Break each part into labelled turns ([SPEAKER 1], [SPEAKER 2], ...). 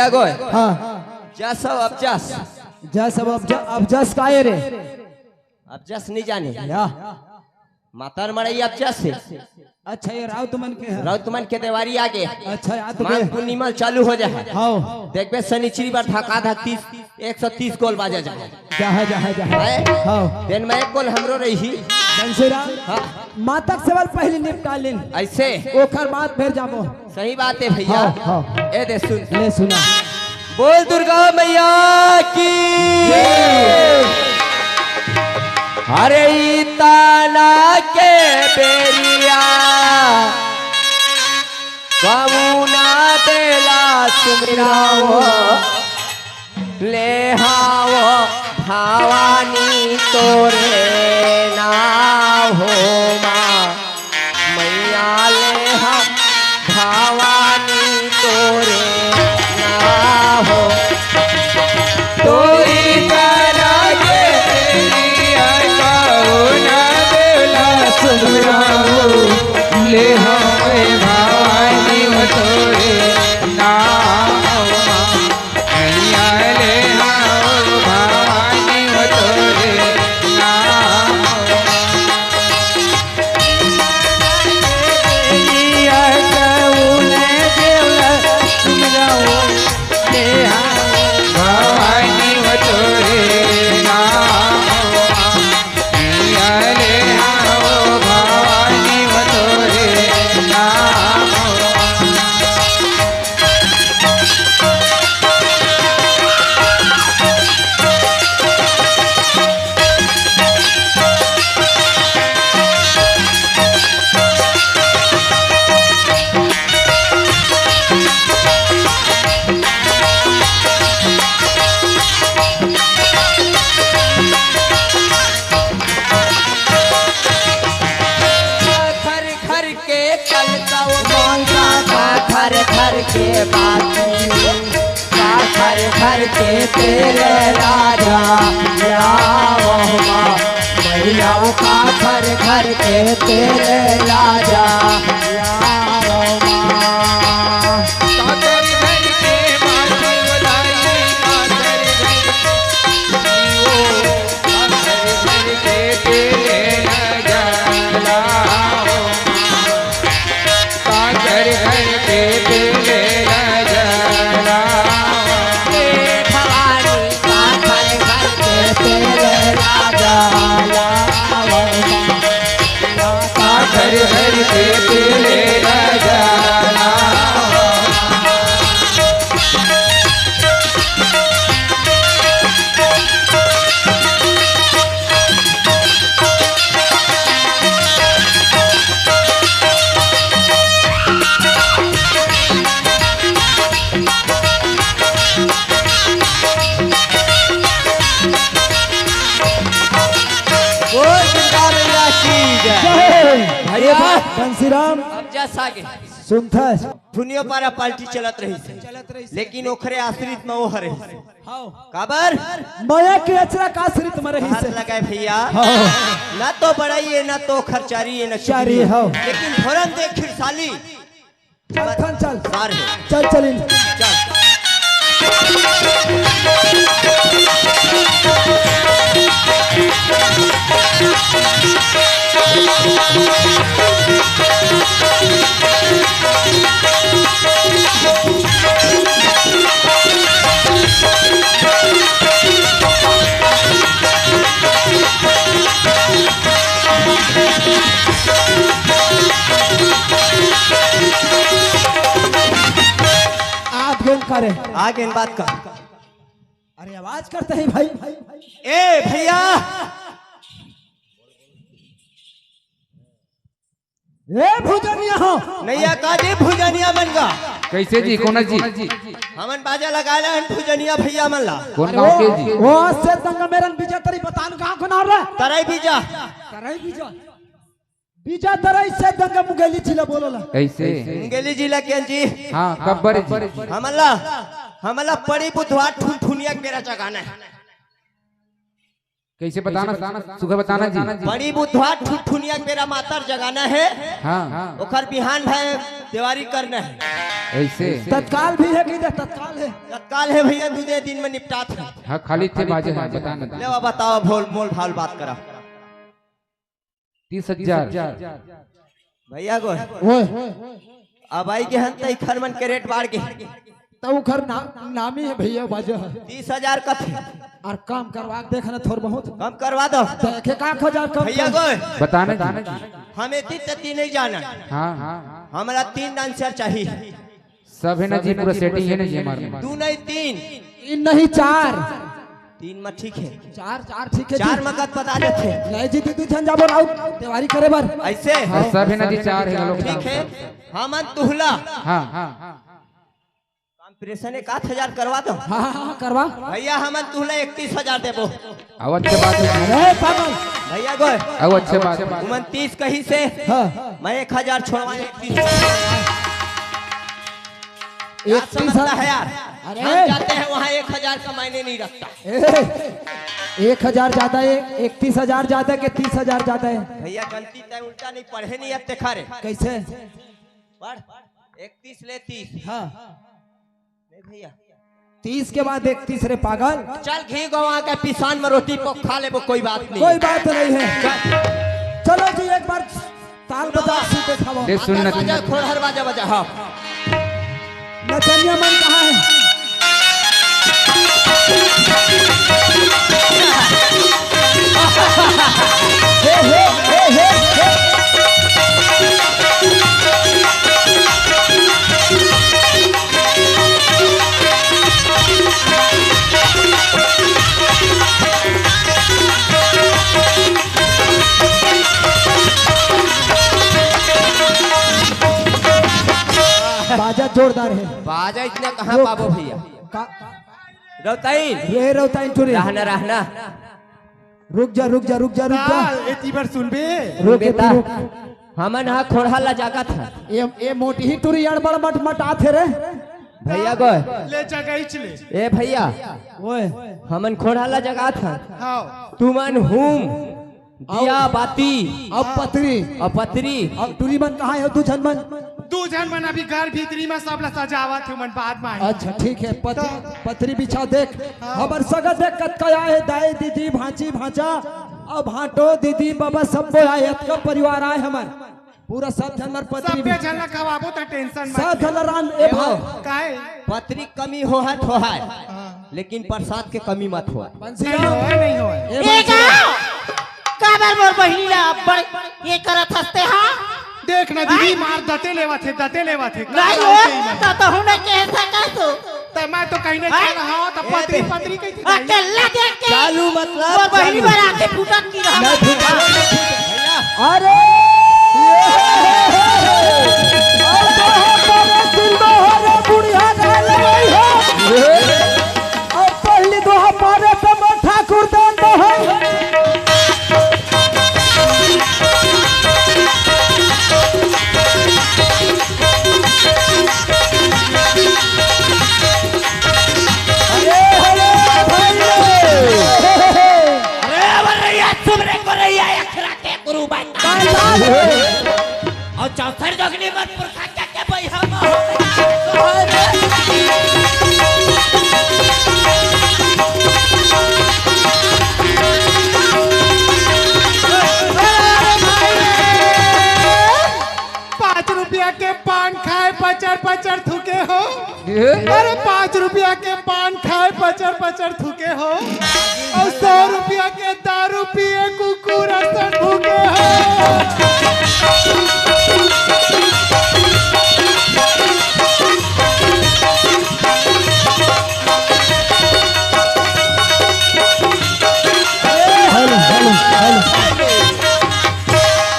[SPEAKER 1] भैया गो
[SPEAKER 2] हाँ
[SPEAKER 1] जस सब अब जस
[SPEAKER 2] जस अब जस का है रे
[SPEAKER 1] अब जस नहीं जाने
[SPEAKER 2] या
[SPEAKER 1] मातर मरई अब जस है।
[SPEAKER 2] अच्छा ये राव तुमन के है
[SPEAKER 1] राव तुमन के देवारी आगे
[SPEAKER 2] अच्छा यार
[SPEAKER 1] माघ पूर्णिमा चालू हो जाए
[SPEAKER 2] हाँ
[SPEAKER 1] देखबे शनिचरी बार धका धक 130 गोल बाजा जाए
[SPEAKER 2] जहाँ जहाँ जहाँ हाँ
[SPEAKER 1] दिन में एक गोल हमरो रही
[SPEAKER 2] बंसीराम
[SPEAKER 1] हाँ
[SPEAKER 2] मातक सवाल पहले निपटा लेन
[SPEAKER 1] ऐसे
[SPEAKER 2] ओखर बात फिर जाबो
[SPEAKER 1] सही बात है भैया
[SPEAKER 2] हाँ, हाँ।
[SPEAKER 1] ए दे सुन
[SPEAKER 2] ले सुना
[SPEAKER 1] बोल दुर्गा मैया की अरे ताना के बेरिया कमुना देला सुमिराओ ले हाओ भवानी तोरे ना हो माँ मैया ले हा भवानी तोरे ना हो तोरी ताना के बेरिया कमुना देला सुमिराओ
[SPEAKER 3] ले हमें भवानी तोरे नाम मैया ले आओ भवानी तोरे नाम
[SPEAKER 1] मैया कमुना देला सुमिराओ ले हाओ
[SPEAKER 3] भवानी तोरे नाम मैया ले आओ भवानी तोरे नाम
[SPEAKER 1] खर खर के कलकाओ मांगा खर खर के बाती खर खर के तेरे राजा लाओ माँ मैया का खर खर के तेरे राजा लाओ माँ
[SPEAKER 3] कातर घर के माथे उड़ाई कातर घर के तेरे नजारा कातर घर के तेरे नजारा
[SPEAKER 1] भवानी का खर खर के तेरे राजा लाओ माँ
[SPEAKER 3] कातर घर के तेरे नजारा
[SPEAKER 1] बोल दुर्गा मैया की जय भैया
[SPEAKER 2] बंसीराम
[SPEAKER 1] अब जस आगे
[SPEAKER 2] सुनता
[SPEAKER 1] दुनिया पारा पार्टी चलत रही थी लेकिन ओखरे आश्रित में वो हरे
[SPEAKER 2] हाँ
[SPEAKER 1] काबर
[SPEAKER 2] माया के अचरा का आश्रित में रही
[SPEAKER 1] हाथ
[SPEAKER 2] से
[SPEAKER 1] लगाए भैया
[SPEAKER 2] हाँ
[SPEAKER 1] ना तो बड़ाई है ना तो खर्चारी है ना
[SPEAKER 2] चारी
[SPEAKER 1] चुगली है।
[SPEAKER 2] हाँ।
[SPEAKER 1] लेकिन फौरन देख खिरसाली
[SPEAKER 2] चल खान चल
[SPEAKER 1] सार है
[SPEAKER 2] चल चल इन
[SPEAKER 1] चल
[SPEAKER 2] आप गेम करे
[SPEAKER 1] आगे इन बात का
[SPEAKER 2] अरे आवाज करते हैं भाई
[SPEAKER 1] ए भैया
[SPEAKER 2] ए भुजनिया हो
[SPEAKER 1] नैया काजी भुजनिया मन का
[SPEAKER 3] कैसे जी कोना जी
[SPEAKER 1] हमन बाजा लगा ले भुजनिया भैया मन ला
[SPEAKER 3] कौन गाँव के जी
[SPEAKER 2] वो से तंग मेरन बीजा तरी बतान गांव को ना रे
[SPEAKER 1] तराई बीजा
[SPEAKER 2] करई बीजा बीजा तरई से दंग मुगेली छिला बोलोला
[SPEAKER 3] कैसे
[SPEAKER 1] मुंगेली जिला के जी
[SPEAKER 3] हाँ कब्बर जी
[SPEAKER 1] हमला पड़ी बुधवार ठुन ठुनिया मेरा जगाना है
[SPEAKER 3] कैसे बताना सुखा बताना जी।
[SPEAKER 1] बड़ी बुधवा ठुठुनिया मेरा मातर जगाना है।
[SPEAKER 3] हाँ
[SPEAKER 1] ओखर बिहान है दिवारी करना है।
[SPEAKER 3] ऐसे
[SPEAKER 2] तत्काल भी है कि नहीं? तत्काल है।
[SPEAKER 1] तत्काल है भैया, दूसरे दिन में निपटात है।
[SPEAKER 3] हाँ खाली थे बाजे हाँ बताना।
[SPEAKER 1] ले बताओ, भोल मोल भाल बात करा।
[SPEAKER 3] 30,000
[SPEAKER 1] भैया को
[SPEAKER 2] वो
[SPEAKER 1] अब आई के हन तई खरमन के रेट बढ़ के
[SPEAKER 2] तो खर नामी है भैया बाजो है।
[SPEAKER 1] 30,000 का थे।
[SPEAKER 2] और काम करवा के देखना थोड़ा बहुत
[SPEAKER 1] कम करवा दो
[SPEAKER 2] देखे का हजार कम
[SPEAKER 1] भैया को।
[SPEAKER 3] बताना
[SPEAKER 1] हमें तीन नहीं जाना।
[SPEAKER 3] हाँ
[SPEAKER 1] हमारा 3 डांसर चाहिए।
[SPEAKER 3] सब है ना जी, पूरा सेटिंग है ना जी हमारे।
[SPEAKER 1] 2 नहीं 3।
[SPEAKER 2] 3 नहीं 4
[SPEAKER 1] 3 में ठीक है।
[SPEAKER 2] 4 ठीक है।
[SPEAKER 1] 4 मगत बता देते।
[SPEAKER 2] नहीं जी दीदी झन जाबो राउ तिवारी करे बार
[SPEAKER 1] ऐसे
[SPEAKER 3] सब है ना जी, 4 है लोग।
[SPEAKER 1] ठीक है। हमन तुहला
[SPEAKER 3] हाँ
[SPEAKER 1] कंप्रेशन 1000 करवा दो।
[SPEAKER 2] हाँ करवा
[SPEAKER 1] भैया हमन तुहला 31,000 देबो।
[SPEAKER 3] अब अच्छे बात है।
[SPEAKER 2] अरे पागल
[SPEAKER 1] भैया को
[SPEAKER 3] अब अच्छे बात है।
[SPEAKER 1] 29 कहीं से
[SPEAKER 2] हाँ
[SPEAKER 1] मैं 1000 छोड़वा 31
[SPEAKER 2] 31
[SPEAKER 1] है यार।
[SPEAKER 2] अरे
[SPEAKER 1] हम जाते हैं वहाँ 1000 का मायने नहीं रखता।
[SPEAKER 2] 1000 ज्यादा है 31,000 ज्यादा है कि 30,000 ज्यादा है?
[SPEAKER 1] भैया गलती तय उल्टा नहीं पढ़े नहीं अब खारे
[SPEAKER 2] कैसे?
[SPEAKER 1] पढ़ 31 ले 30।
[SPEAKER 2] हाँ
[SPEAKER 1] नहीं भैया
[SPEAKER 2] 30 के बाद 31 रे पागल।
[SPEAKER 1] चल घी गवा के पिसान में रोटी पक खा ले, वो कोई बात नहीं।
[SPEAKER 2] कोई बात नहीं है। चलो जी एक बार ताल बजा के दिखाओ।
[SPEAKER 3] देख सुन
[SPEAKER 1] बाजा खोड़हर बाजा बजा। हाँ
[SPEAKER 2] नचनिया मन कहाँ है? हे हे हे हे हे। बाजा जोरदार है।
[SPEAKER 1] बाजा इतना कहाँ पाबो भैया। रोताइन
[SPEAKER 2] रे रोताइन टुरे
[SPEAKER 1] रहना
[SPEAKER 2] रुक जा रुक जा रुक जा रुक जा।
[SPEAKER 4] एती बार सुनबे
[SPEAKER 2] रुक
[SPEAKER 1] बेटा
[SPEAKER 2] रुक।
[SPEAKER 1] हमन हा खोड़हा ला जागा था।
[SPEAKER 2] ये मोटी ही टुरी अड़बड़ मट मट आथे रे
[SPEAKER 1] भैया को
[SPEAKER 4] ले जगह चले।
[SPEAKER 1] ए भैया
[SPEAKER 2] ओए
[SPEAKER 1] हमन खोड़हा ला जगा था।
[SPEAKER 4] हां
[SPEAKER 1] तुमन हुम दिया बाती
[SPEAKER 2] अब पतरी
[SPEAKER 1] अपतरी
[SPEAKER 2] अब टुरी मन कहाँ है? तू झन मन।
[SPEAKER 4] दू जन मन अभी घर भीतरी में सब ला सजावत है मन बाद में।
[SPEAKER 2] अच्छा ठीक है पतरी बिछा देख। हमर सगा देख कत कया है दाई दीदी भांची भांचा अब भाटो दीदी बाबा सब आए का परिवार आए हमार पूरा सब जनर पतरी
[SPEAKER 4] सब जन ला खवाबो त टेंशन मत।
[SPEAKER 2] सब जनर रान ए भाव
[SPEAKER 4] काहे
[SPEAKER 1] पतरी कमी हो है लेकिन प्रसाद के कमी मत हो।
[SPEAKER 2] बंसिया
[SPEAKER 4] नहीं हो
[SPEAKER 2] ए बंसिया
[SPEAKER 5] काबर मोर बहिनीला बड़ ये करत हस्ते हां।
[SPEAKER 4] देख ना दीदी मार दते लेवा थे
[SPEAKER 5] नहीं हो तो हुने के सकसो
[SPEAKER 4] त मैं तो कहीं नहीं चल हां त पतरी पतरी कहीं थी।
[SPEAKER 5] अकेला देख के
[SPEAKER 1] चालू मतलब
[SPEAKER 5] मोर बहिनी बड़ा के फुटत की रहा।
[SPEAKER 1] भैया
[SPEAKER 2] अरे बुढ़िया अब पहली दो हमारे पे ठाकुर दान दो है।
[SPEAKER 5] और चौथर जगनी मत पुरखा के भाई हम
[SPEAKER 4] ₹5 के पान खाए पचर थूके हो। अरे ₹5 के पान खाए पचर थूके हो और ₹100 के दारू पिए कुकुर थूके हो।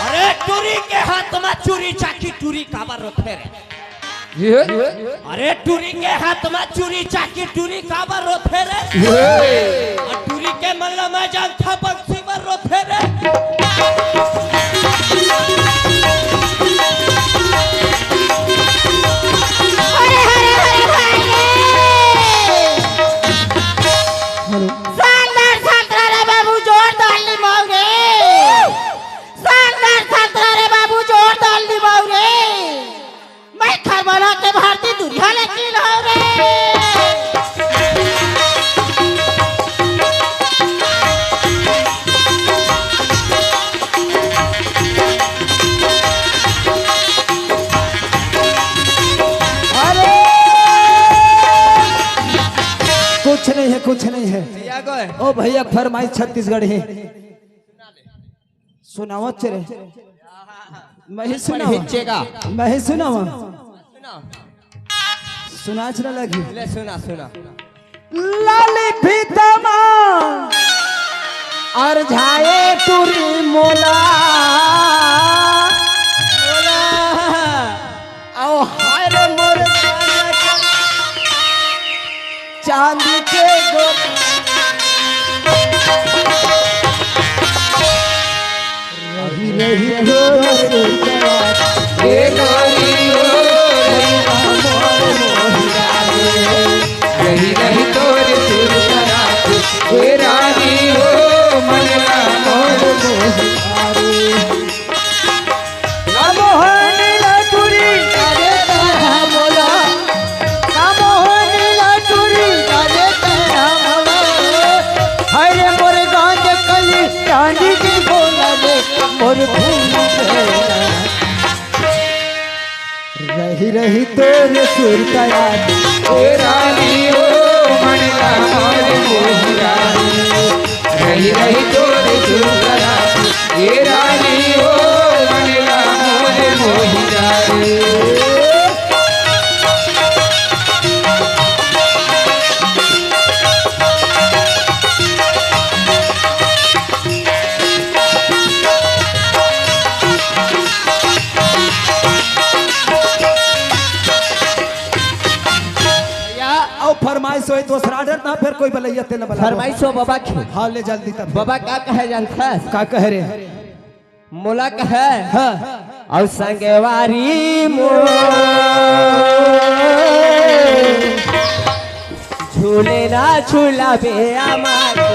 [SPEAKER 5] अरे टूरी के हाथ में चूरी चाकी टूरी काबर रोथे रे। अरे टूरी के हाथ में चूरी चाकी टूरी काबर रोथे रे। और टूरी के मल्ला में जान था बंसी पर रोथे रे। अरे शानदार रे बाबू जोर
[SPEAKER 1] गए
[SPEAKER 2] ओ भैया फरमाइश छत्तीसगढ़ है सुनाओ चले मैं ही सुनाओ
[SPEAKER 1] हिचेगा
[SPEAKER 2] मैं ही सुनाओ
[SPEAKER 1] सुना
[SPEAKER 2] सुना चला लगी
[SPEAKER 1] ले सुना सुना
[SPEAKER 2] लाली भीतमा और झाए तुरी मोला ओ हाय रे मोर चांदी के गोला रही रही
[SPEAKER 3] हे गोरी हो रही रही तोर सुरतरा हे रानी हो मनला मोर
[SPEAKER 2] रही रही तोर सुरतरा
[SPEAKER 3] हे रानी हो मनला मोर मोहरा रही रही तोर सुरतरा हे रानी हो मनला मोर मोहरा
[SPEAKER 2] फरमाइश हो दूसरा डर ना फिर कोई बलैया ते ना बला
[SPEAKER 1] फरमाइश हो बाबा की
[SPEAKER 2] हाँ ले जल्दी तब
[SPEAKER 1] बाबा क्या कहे जानता है
[SPEAKER 2] का कह रहे
[SPEAKER 1] मोला कहे
[SPEAKER 2] हाँ
[SPEAKER 1] और संगवारी मो झूले ना झूला बे हमारे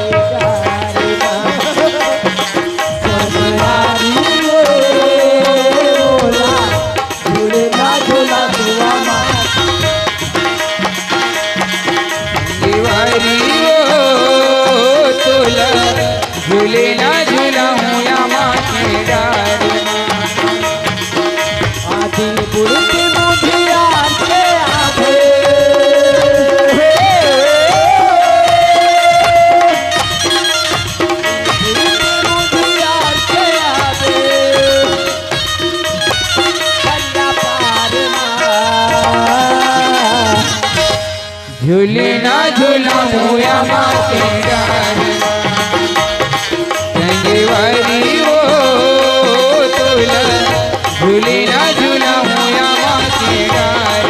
[SPEAKER 1] संगवारी मोला झूले ना झूला बे हमारे
[SPEAKER 3] दीवारी हो तोला झूले ना झूला हूँ या माँ के डार
[SPEAKER 1] आदि बुढ़ के बुढ़िया के आगे बुढ़िया के आगे बंदा पार
[SPEAKER 3] झूले ना झूला हूँ या माँ के डार दीवारी हो तोला झूले ना झूला हूँ या माँ के डार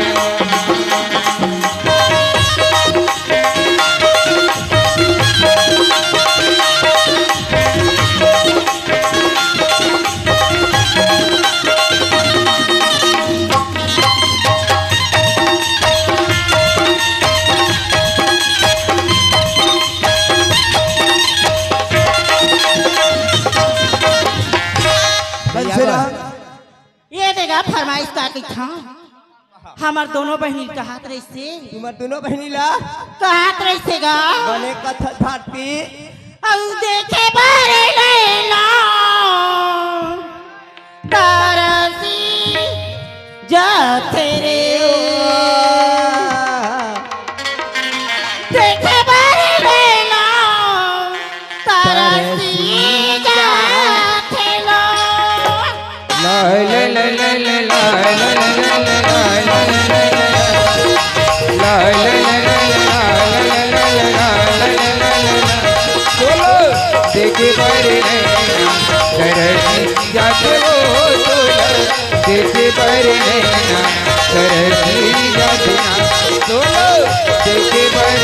[SPEAKER 6] ये देगा फरमाइश का था हमार दोनों बहनी कहात रही से
[SPEAKER 1] तुम्हार दोनों बहनी ला
[SPEAKER 6] कहात रही से गा
[SPEAKER 1] बने कथा थाटी
[SPEAKER 6] औ देखे बारे लैला तरसी जाते रे देखे बारे लैला तरसी जाते लो
[SPEAKER 3] ला ला ला ला ला ला ला ला देखे पर जाते हो तोला देखे पर जाते तोला देखे पर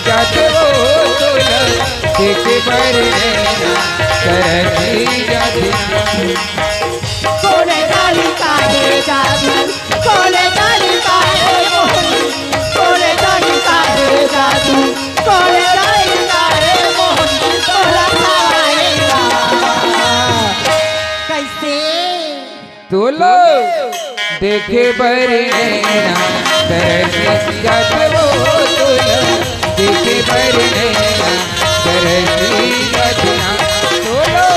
[SPEAKER 3] जाते हो तोला देखे पर जाते
[SPEAKER 6] कोने डाली काहे जादू कोने डाली काहे मोहनी कोने डाली काहे जादू कोने डाली काहे मोहनी तोला खाएगा कैसे
[SPEAKER 3] तोलो देखे पर जाते हो तोला देखे पर तोलो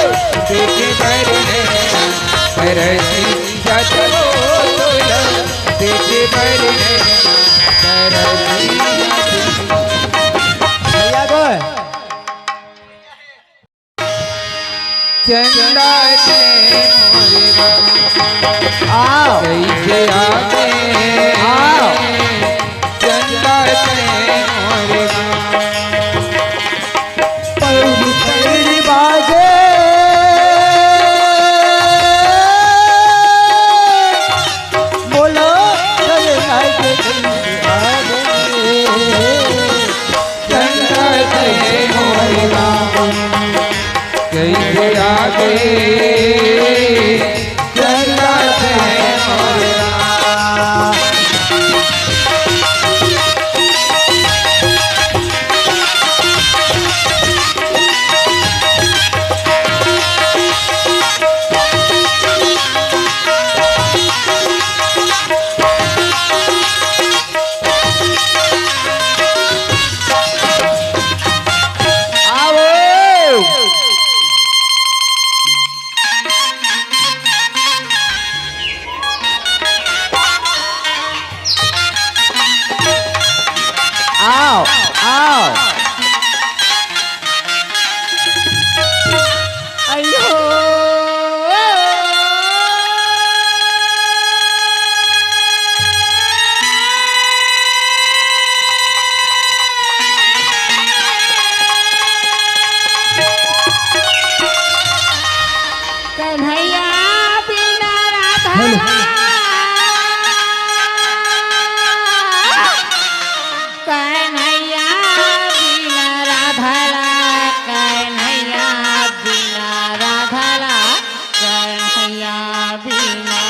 [SPEAKER 3] देखे पर जाते हो तोला देखे पर चंदा से मोरेगा
[SPEAKER 1] आओ
[SPEAKER 3] कैसे आगे
[SPEAKER 1] आओ
[SPEAKER 3] चंदा से मोरेगा
[SPEAKER 2] पैरी पैरी बाजे
[SPEAKER 1] बोलो चले आगे
[SPEAKER 3] चंदा से मोरेगा कैसे आगे चंदा से मोरेगा
[SPEAKER 1] आओ आओ
[SPEAKER 6] अयो कन्हैया बिना राधा कन्हैया बिना राधला कन्हैया बिना राधला कन्हैया बिना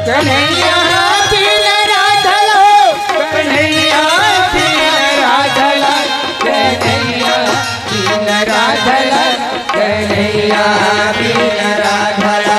[SPEAKER 3] कन्हैया बिन राधला कन्हैया बिन राधला कन्हैया बिन राधला कन्हैया बिन राधला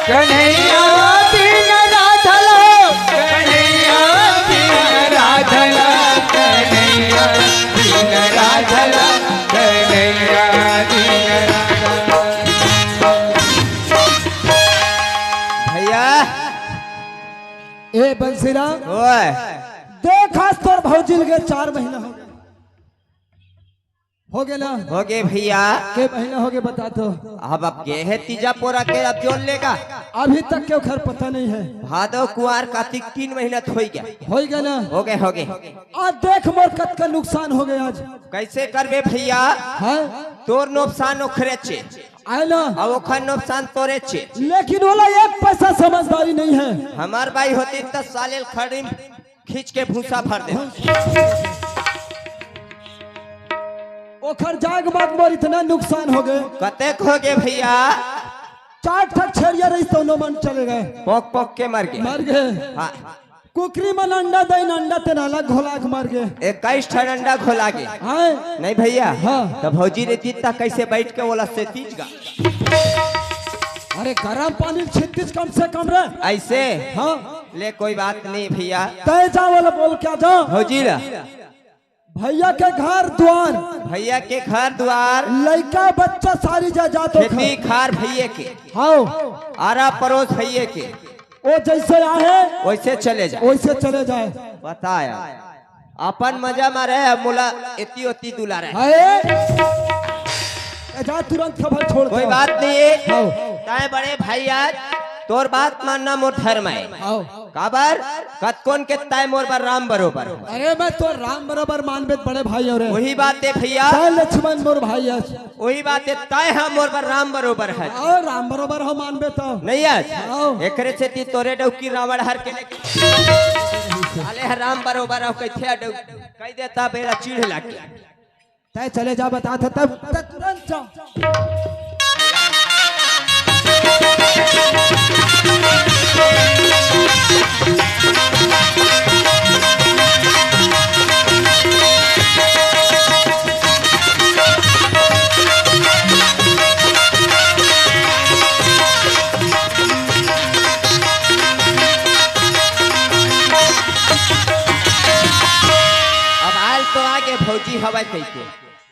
[SPEAKER 3] कन्हैया बिन राधला कन्हैया बिन राधला कन्हैया बिन राधला कन्हैया बिन राधला
[SPEAKER 1] भैया
[SPEAKER 2] ए बंसीराम
[SPEAKER 1] ओए
[SPEAKER 2] देख आज तोर भौजिल के 4 महीना हो गए ना
[SPEAKER 1] हो गए भैया
[SPEAKER 2] के महीना हो गए बता तो
[SPEAKER 1] अब गे है तीजा पोरा के अब जोड़ लेगा
[SPEAKER 2] अभी तक क्यों खैर पता नहीं है
[SPEAKER 1] भादो कुआर कार्तिक 3 महीना तो हो गया
[SPEAKER 2] हो गया ना
[SPEAKER 1] हो गए
[SPEAKER 2] आज देख मोर कत का नुकसान हो गया आज
[SPEAKER 1] कैसे करबे भैया
[SPEAKER 2] है
[SPEAKER 1] तोर नुकसान ओखरे छे
[SPEAKER 2] आए ना
[SPEAKER 1] अब ओखर नुकसान तोरे छे
[SPEAKER 2] लेकिन वाला एक पैसा समझदारी नहीं है
[SPEAKER 1] हमार भाई होती तो सालेल खड़ी खींच के भूसा भर दे
[SPEAKER 2] ओखर जाग बाद मोर इतना नुकसान हो गए
[SPEAKER 1] कतेक हो गए भैया
[SPEAKER 2] 4 ठक छेड़िया रही तो नो मन चले गए
[SPEAKER 1] पोक के मर गए
[SPEAKER 2] मर गए
[SPEAKER 1] हाँ
[SPEAKER 2] कुकरी में अंडा दई अंडा तेन अलग घोला के मर गए
[SPEAKER 1] 21 ठन अंडा खोला गए
[SPEAKER 2] हाँ
[SPEAKER 1] नहीं भैया
[SPEAKER 2] हाँ।
[SPEAKER 1] तो भौजी रे जीता कैसे बैठ के बोला से तीज का
[SPEAKER 2] अरे गरम पानी 36 कम से कम रे
[SPEAKER 1] ऐसे
[SPEAKER 2] हाँ
[SPEAKER 1] ले कोई बात नहीं भैया
[SPEAKER 2] तय जा वाला बोल क्या जा
[SPEAKER 1] भौजी ला
[SPEAKER 2] भैया के घर द्वार
[SPEAKER 1] भैया के घर द्वार
[SPEAKER 2] लड़का बच्चा सारी जा तो
[SPEAKER 1] खेती खार भैये के
[SPEAKER 2] हाँ
[SPEAKER 1] आरा पड़ोस भैये के
[SPEAKER 2] वो जैसे आए
[SPEAKER 1] वैसे चले जा
[SPEAKER 2] वैसे चले जाए
[SPEAKER 1] बताया अपन मजा मारे मुला इतनी उतनी दुला रहे
[SPEAKER 2] है जा तुरंत खबर छोड़
[SPEAKER 1] कोई
[SPEAKER 2] दो।
[SPEAKER 1] बात नहीं है
[SPEAKER 2] हाँ।
[SPEAKER 1] ताए बड़े भाई आज तोर बात मानना मोर धर्म है
[SPEAKER 2] आओ
[SPEAKER 1] काबर कतकोन के ताय मोर बर राम बरोबर है।
[SPEAKER 2] अरे मैं तो राम बराबर मानबे बड़े भाई और
[SPEAKER 1] वही बात है भैया,
[SPEAKER 2] ताय लक्ष्मण मोर भाई है
[SPEAKER 1] वही बात है, ताय हम मोर बर राम बरोबर है
[SPEAKER 2] और राम बराबर हम मानबे तो
[SPEAKER 1] नहीं आज
[SPEAKER 2] आओ।
[SPEAKER 1] एकरे से ती तोरे डौकी रावण हर के अले राम बरोबर हो कैथे डौ कह देता बेरा चिढ़ लागे।
[SPEAKER 2] तय चले जा बता था तब तुरंत जा।
[SPEAKER 1] भौजी हवा कैसे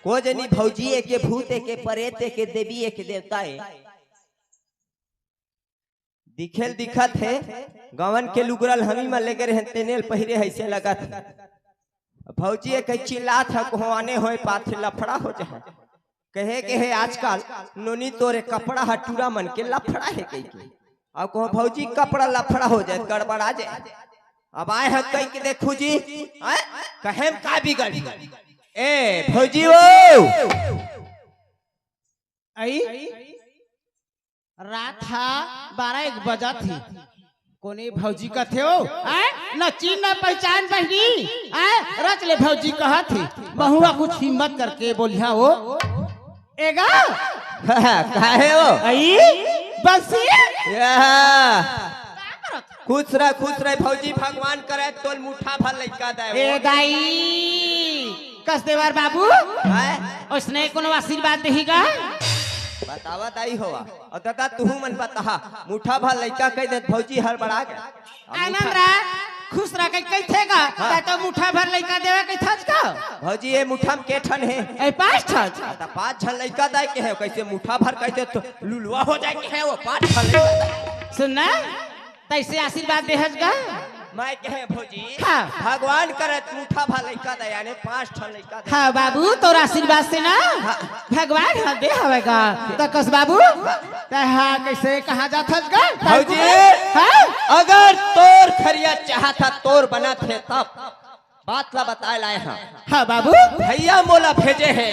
[SPEAKER 1] को जनी भौजी के भूत के प्रेत के देवी के देवता है दिखेल दिखत है गवन के लुगरल हमी में लेकर तेनेल पहिरे ऐसे लगा था भौजी कई चिल्लात है कोहाने होए पाथे लफड़ा हो जाए कहे के है आजकल नोनी तोरे कपड़ा हटूरा मन के लफड़ा है कई के अब कहो भौजी कपड़ा लफड़ा हो जाए गड़बड़ा जाए। अब आए हैं कहीं के देखू जी कहे का बिगड़ ए भौजी वो
[SPEAKER 6] आई रात हा 12-1 बजा थी कोने भौजी का थे हो न चीन न पहचान बहनी रच ले भौजी कहा थी बहुआ कुछ हिम्मत करके बोलिया हो एगा
[SPEAKER 1] काहे हो
[SPEAKER 6] आई बस
[SPEAKER 1] खुश रह भौजी भगवान करे तोल मुठा भर लइका दे
[SPEAKER 6] ए दाई कसदेवर बाबू उसने कोनो आशीर्वाद देहीगा
[SPEAKER 1] बतावा दाई होवा और दादा तू मन बता मुठा भर लइका कह दे भौजी हड़बड़ा गए
[SPEAKER 6] आनंद रा खुश रह कैथेगा तो मुठा भर लइका देवे कैथस का
[SPEAKER 1] भौजी ये मुठा में के ठन है
[SPEAKER 6] ए 5 ठन
[SPEAKER 1] त 5 ठन लइका दे के है कैसे मुठा भर कहते तो लुलवा हो जाए के है वो 5 ठन लइका
[SPEAKER 6] सुनना तैसे आशीर्वाद देहसगा
[SPEAKER 1] मैं कहे भौजी
[SPEAKER 6] हाँ।
[SPEAKER 1] भगवान करे मुठा भर लइका दे यानी 5 ठन लइका दे
[SPEAKER 6] हाँ बाबू तोर आशीर्वाद से ना भगवान हाँ दे हवेगा तो कस बाबू हाँ कैसे कहाँ जाथसगा
[SPEAKER 1] भौजी
[SPEAKER 6] हाँ
[SPEAKER 1] अगर तोर खरिया चाहता तोर बना थे तब बात ला बताए लाए हैं।
[SPEAKER 6] हाँ बाबू
[SPEAKER 1] भैया मोला भेजे है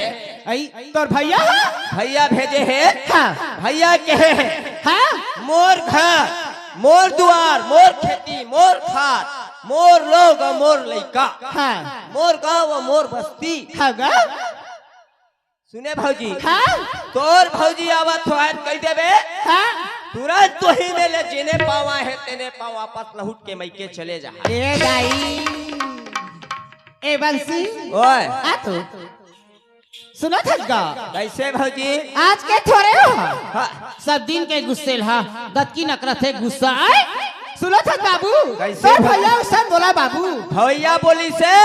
[SPEAKER 6] आई तोर भैया
[SPEAKER 1] भेजे है
[SPEAKER 6] हाँ
[SPEAKER 1] भैया कहे है
[SPEAKER 6] हाँ
[SPEAKER 1] मोर घर मोर द्वार मोर खेती मोर खाद मोर लोग और मोर लइका
[SPEAKER 6] हाँ
[SPEAKER 1] मोर गांव और मोर बस्ती
[SPEAKER 6] हाँ गा
[SPEAKER 1] सुने भौजी
[SPEAKER 6] हाँ
[SPEAKER 1] तोर भौजी आवत हो कह देवे
[SPEAKER 6] हाँ
[SPEAKER 1] तुरंत तो ही में ले जिने पावा है तेने पावा वापस लहुट के मैके चले जा
[SPEAKER 6] ए दाई ए बंसी
[SPEAKER 1] ओए
[SPEAKER 6] आ तू सुनो थका
[SPEAKER 1] कैसे भौजी
[SPEAKER 6] आज के थोड़े हो
[SPEAKER 1] हाँ।
[SPEAKER 6] सब दिन के गुस्से हा गदकी नकरत है गुस्सा आए सुनो थक बाबू
[SPEAKER 1] कैसे
[SPEAKER 6] तो भैया उसे बोला बाबू
[SPEAKER 1] भैया बोली से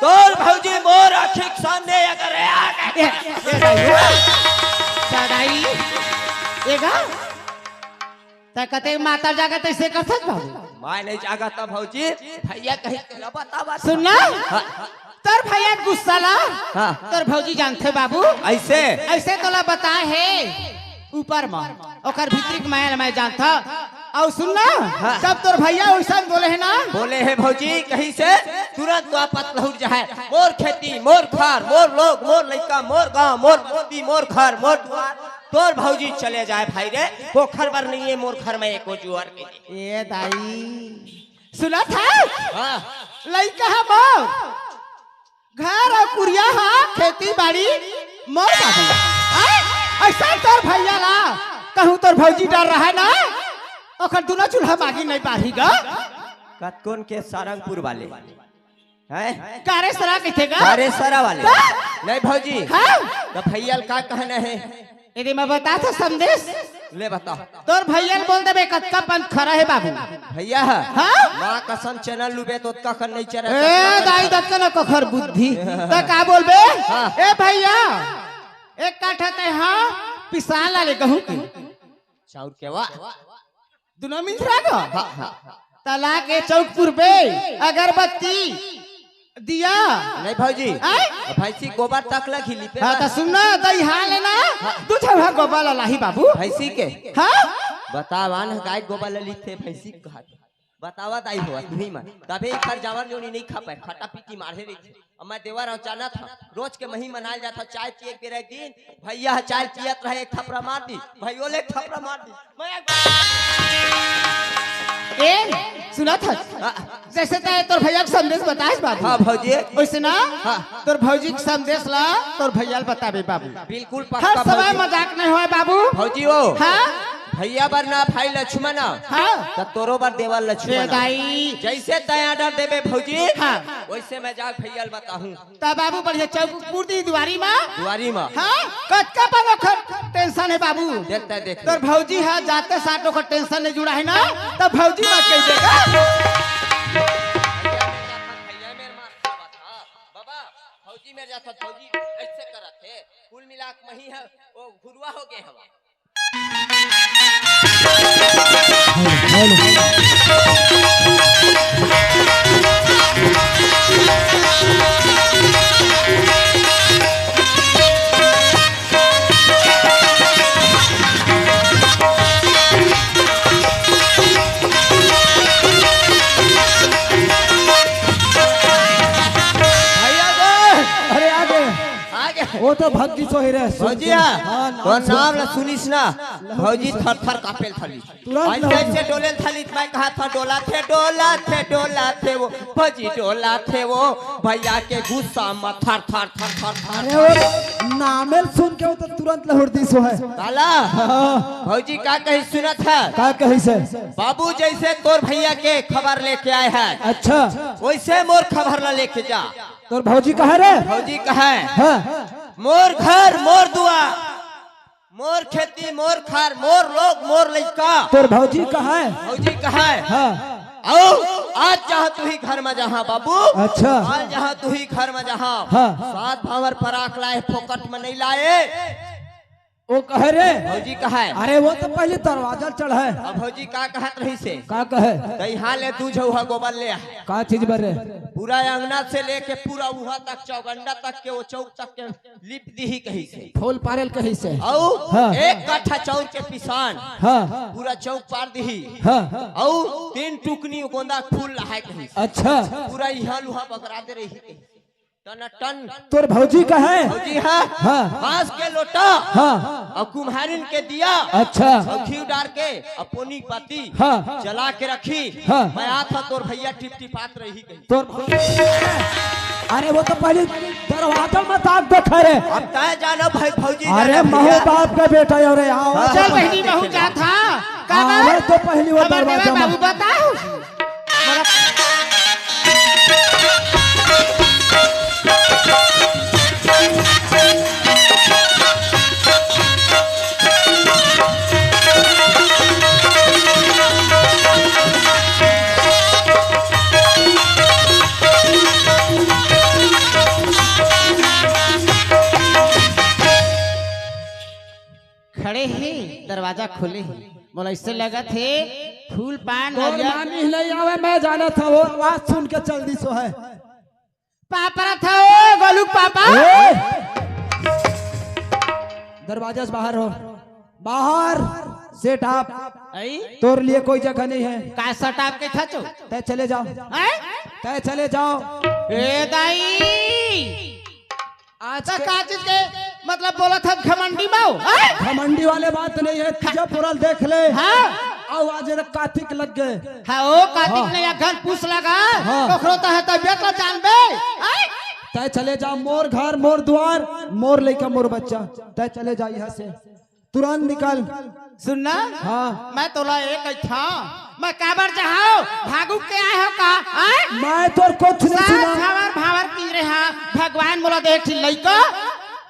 [SPEAKER 1] तोर भौजी मोर आखिक सामने अगर आ गए
[SPEAKER 6] सदाई एगा त कते माता जागा तैसे करथस बाबू
[SPEAKER 1] मैं नहीं जागा था भौजी भैया कहीं के बतावा
[SPEAKER 6] सुनना तोर भैया गुस्सा ला
[SPEAKER 1] हाँ।
[SPEAKER 6] तोर भौजी जानथे बाबू
[SPEAKER 1] ऐसे
[SPEAKER 6] ऐसे तोला बता है ऊपर में ओकर भीतरी माया मैं जानता और सुनना
[SPEAKER 1] हाँ।
[SPEAKER 6] तब तोर भैया वैसा बोले है ना
[SPEAKER 1] बोले है भौजी कहीं से तुरंत वापस लौट जाए मोर खेती मोर खार मोर लोग मोर लइका मोर गांव मोर बस्ती मोर घर मोर द्वार तोर भौजी चले जाए भाई रे पोखर बर नहीं है मोर घर में एको जुआर के
[SPEAKER 6] ए दाई सुना था
[SPEAKER 1] हाँ।
[SPEAKER 6] लइका है मोर घर और कुरिया हा खेती बाड़ी मोर बाबू ऐसा तोर भैया ला कहूँ तोर भौजी डर रहा है ना ओकर दोनों चूल्हा मागी नहीं पाहीगा
[SPEAKER 1] कतकोन के सारंगपुर वाले हैं
[SPEAKER 6] कारे सरा कथेगा
[SPEAKER 1] सारे सारा वाले नहीं भौजी
[SPEAKER 6] हाँ
[SPEAKER 1] तो भैया का कहना है
[SPEAKER 6] यदि मैं बता था संदेश
[SPEAKER 1] ले बता
[SPEAKER 6] तोर भैया बोल देबे कतका पंथ खरा है बाबू
[SPEAKER 1] भैया
[SPEAKER 6] हाँ
[SPEAKER 1] माँ कसम चैनल लुबे तो कखन नहीं चला
[SPEAKER 6] ए दाई दत्त न कखर बुद्धि त का बोलबे ए भैया एक काठा ते हां पिसान ला ले कहूं की
[SPEAKER 1] चाउर के वा
[SPEAKER 6] दुनो मिंसरा गो तला के चौकपुर पे अगरबत्ती दिया
[SPEAKER 1] नहीं भौजी
[SPEAKER 6] आय?
[SPEAKER 1] भैंसी गोबर तक लगी लिपे
[SPEAKER 6] हां त सुनना दई हां लेना दू छवा गोबर लाही बाबू
[SPEAKER 1] भैंसी के
[SPEAKER 6] हां
[SPEAKER 1] बतावान गाय गोबर ली थे भैंसी कहा बतावत आई हुआ तुम्ही मन तबे खर जावर जोनी नहीं खा पाए खट्टा पीटी मारे रही थी और मैं देवर और जाना था रोज के मही मनाल जाता चाय पिए के एक दिन भैया चाय पियत रहे एक थपड़ा मार दी भाइयों ले थपड़ा मार दी मैं
[SPEAKER 6] ए सुना था जैसे तय तोर भैया के संदेश बताए बाबू।
[SPEAKER 1] हाँ भौजी
[SPEAKER 6] वैसे ना तोर भौजी के संदेश ला तोर भैया बताबे बाबू।
[SPEAKER 1] बिल्कुल
[SPEAKER 6] हर
[SPEAKER 1] पक्का
[SPEAKER 6] समय
[SPEAKER 1] भौजी
[SPEAKER 6] मजाक नहीं होए बाबू।
[SPEAKER 1] भौजी वो
[SPEAKER 6] हाँ
[SPEAKER 1] भैया बर ना भाई लक्ष्मण
[SPEAKER 6] हाँ
[SPEAKER 1] तो तोरो बर देवर लक्ष्मण
[SPEAKER 6] दाई
[SPEAKER 1] जैसे तय ऑर्डर देबे भौजी
[SPEAKER 6] हाँ
[SPEAKER 1] वैसे मैं जा भैया बताहूँ
[SPEAKER 6] ता बाबू बढ़िया चौक पूर्ति दुआरी में
[SPEAKER 1] दुआरी में
[SPEAKER 6] हाँ कच्चा पानो टेंशन है बाबू।
[SPEAKER 1] देखता देख
[SPEAKER 6] तोर भौजी है जाते साटो का टेंशन नहीं जुड़ा है ना तब भौजी मत कह देगा।
[SPEAKER 1] फौजी में जाता फौजी ऐसे करत थे कुल मिलाक मही है वो घुरवा हो गए हवा
[SPEAKER 2] वो तो भक्ति सो ही रहे
[SPEAKER 1] भौजिया तो नाम ला सुनिस ना भौजी थर थर कापेल थली
[SPEAKER 2] तुरंत
[SPEAKER 1] ऐसे डोले थली मैं कहा था डोला थे वो भौजी डोला थे वो भैया के गुस्सा में थर थर थर थर
[SPEAKER 2] अरे वो नामेल सुन के वो तो तुरंत लहुरदी सो है
[SPEAKER 1] काला भौजी का कही सुना था
[SPEAKER 2] का कही से
[SPEAKER 1] बाबू जैसे तोर भैया के खबर लेके आए हैं
[SPEAKER 2] अच्छा
[SPEAKER 1] वैसे मोर खबर ला लेके जा
[SPEAKER 2] तोर भौजी कहा रे
[SPEAKER 1] भौजी कहा
[SPEAKER 2] हाँ
[SPEAKER 1] मोर घर मोर दुआ मोर खेती मोर खार मोर लोग मोर लड़का
[SPEAKER 2] तोर भौजी कहा है
[SPEAKER 1] भौजी कहा
[SPEAKER 2] हाँ
[SPEAKER 1] आओ आज जहाँ तू ही घर में जहाँ बाबू
[SPEAKER 2] अच्छा
[SPEAKER 1] आज जहाँ तू ही घर में जहाँ
[SPEAKER 2] हाँ।
[SPEAKER 1] सात भावर पराख लाए फोकट में नहीं लाए
[SPEAKER 2] वो कहे रे
[SPEAKER 1] भौजी कहा
[SPEAKER 2] अरे वो तो पहले दरवाजा चढ़ा है
[SPEAKER 1] अब भौजी का कहत रही से
[SPEAKER 2] का कहे
[SPEAKER 1] तो यहाँ ले तू जो है गोबर ले आ।
[SPEAKER 2] का चीज बरे
[SPEAKER 1] पूरा अंगना से लेके पूरा वहाँ तक चौगंडा तक के वो चौक तक के लिप दी ही कहीं से
[SPEAKER 2] फूल पारेल कहीं से
[SPEAKER 1] औ
[SPEAKER 2] हाँ।
[SPEAKER 1] एक कट्ठा चौर के पिसान
[SPEAKER 2] हाँ
[SPEAKER 1] पूरा चौक पार दी
[SPEAKER 2] हाँ
[SPEAKER 1] औ 3 टुकनी गोंदा फूल लहाय कहीं से
[SPEAKER 2] अच्छा
[SPEAKER 1] पूरा यहाँ लुहा पकड़ा दे रही कहीं टन टन
[SPEAKER 2] तोर भौजी का है
[SPEAKER 1] भौजी है
[SPEAKER 2] हाँ।
[SPEAKER 1] बांस के लोटा
[SPEAKER 2] हाँ
[SPEAKER 1] और कुम्हारिन के दिया
[SPEAKER 2] अच्छा
[SPEAKER 1] और घी डाल के अपोनी पाती
[SPEAKER 2] हाँ
[SPEAKER 1] जला के रखी
[SPEAKER 2] हाँ।
[SPEAKER 1] मैं आता तोर भैया टिप टिपात रही कहीं
[SPEAKER 2] तोर अरे वो तो पहले दरवाजा मत आप देखा रे
[SPEAKER 1] अब तय जानो भाई भौजी
[SPEAKER 2] अरे
[SPEAKER 1] जाना
[SPEAKER 2] महू
[SPEAKER 1] भैया।
[SPEAKER 2] बाप का बेटा है रे आओ
[SPEAKER 1] हाँ।
[SPEAKER 6] चल बहनी बहू क्या था
[SPEAKER 2] अरे तो पहली वो
[SPEAKER 6] खबर देवा
[SPEAKER 2] दरवाजा
[SPEAKER 6] बाबू
[SPEAKER 2] में
[SPEAKER 6] बताओ खड़े ही दरवाजा खोले ही बोला इससे लगा थे फूल पान
[SPEAKER 2] तोर
[SPEAKER 6] हरियर
[SPEAKER 2] मामी नहीं आवे मैं जाना था वो आवाज सुन के चल दी सो है
[SPEAKER 6] पापा था ओ गोलू पापा
[SPEAKER 2] ए! दरवाजा से बाहर हो बाहर सेट आप
[SPEAKER 6] आई
[SPEAKER 2] तोर लिए कोई जगह नहीं है
[SPEAKER 6] का सट आपके था चो
[SPEAKER 2] तय चले जाओ
[SPEAKER 6] हैं?
[SPEAKER 2] तय चले जाओ
[SPEAKER 6] ए दाई
[SPEAKER 2] आज
[SPEAKER 6] तो का चीज के मतलब बोला था घमंडी माओ हैं?
[SPEAKER 2] घमंडी वाले बात नहीं है तुझे पूरा देख ले
[SPEAKER 6] हाँ
[SPEAKER 2] आओ आज कार्तिक लग गए
[SPEAKER 6] हाँ ओ कार्तिक ने या घन पूछ लगा
[SPEAKER 2] हाँ।
[SPEAKER 6] कखरो तो है तबियत ला जानबे हैं?
[SPEAKER 2] तय चले जाओ मोर घर मोर द्वार मोर लेकर मोर बच्चा तय चले जाओ यहाँ से तुरंत निकल
[SPEAKER 6] सुनना
[SPEAKER 2] हाँ
[SPEAKER 6] मैं तोला एक था मैं काबर चाहो भागू के आए हो का हैं?
[SPEAKER 2] मैं तो कुछ नहीं
[SPEAKER 6] सात
[SPEAKER 2] सुना
[SPEAKER 6] भावर भावर पी रहे हैं भगवान मोला देख लइका